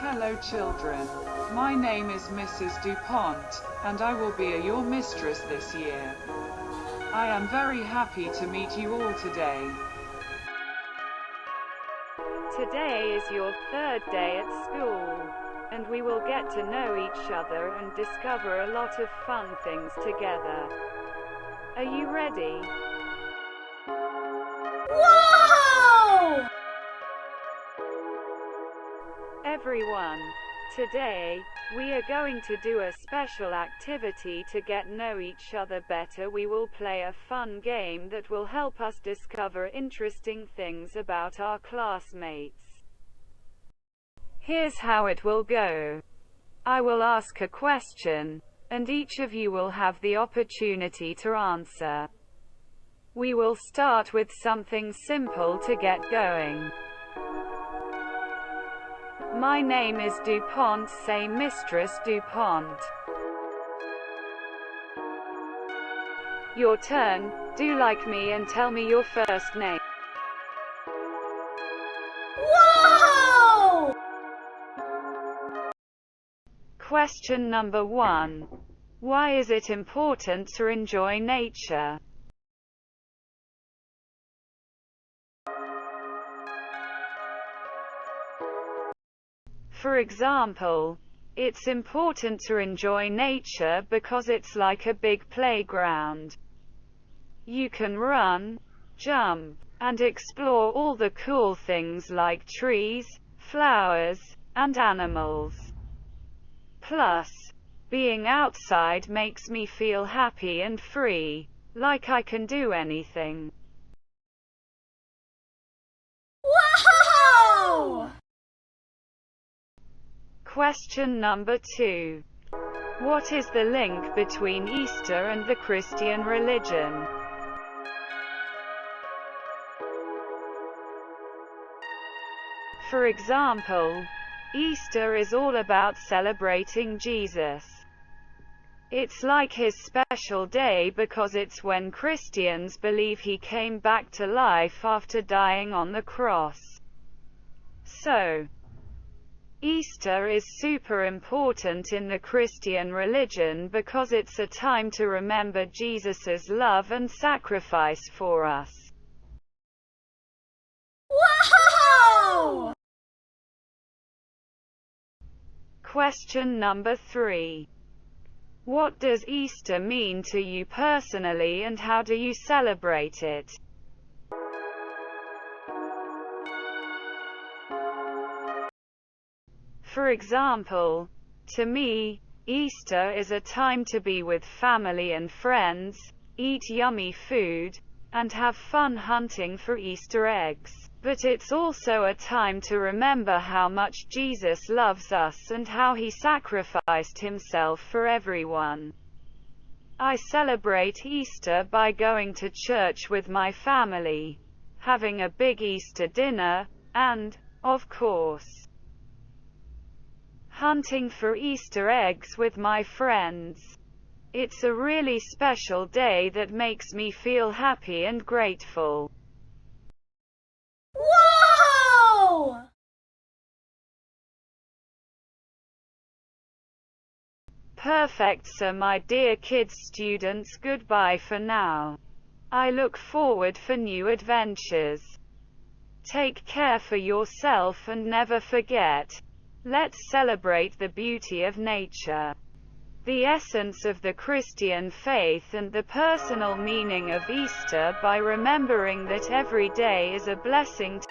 Hello children. My name is Mrs. DuPont, and I will be your mistress this year. I am very happy to meet you all today. Today is your third day at school, and we will get to know each other and discover a lot of fun things together. Are you ready? Whoa! Everyone, today, we are going to do a special activity to get know each other better. We will play a fun game that will help us discover interesting things about our classmates. Here's how it will go. I will ask a question, and each of you will have the opportunity to answer. We will start with something simple to get going. My name is DuPont. Say Mistress DuPont. Your turn. Do like me and tell me your first name. Whoa! Question number 1. Why is it important to enjoy nature? For example, it's important to enjoy nature because it's like a big playground. You can run, jump, and explore all the cool things like trees, flowers, and animals. Plus, being outside makes me feel happy and free, like I can do anything. Whoa! Question number 2. What is the link between Easter and the Christian religion? For example, Easter is all about celebrating Jesus. It's like his special day because it's when Christians believe he came back to life after dying on the cross. So, Easter is super important in the Christian religion because it's a time to remember Jesus' love and sacrifice for us. Whoa! Question number 3. What does Easter mean to you personally and how do you celebrate it? For example, to me, Easter is a time to be with family and friends, eat yummy food, and have fun hunting for Easter eggs. But it's also a time to remember how much Jesus loves us and how he sacrificed himself for everyone. I celebrate Easter by going to church with my family, having a big Easter dinner, and, of course, hunting for Easter eggs with my friends. It's a really special day that makes me feel happy and grateful. Whoa! Perfect, so my dear kids, students, goodbye for now. I look forward for new adventures. Take care for yourself and never forget, let's celebrate the beauty of nature, the essence of the Christian faith and the personal meaning of Easter by remembering that every day is a blessing to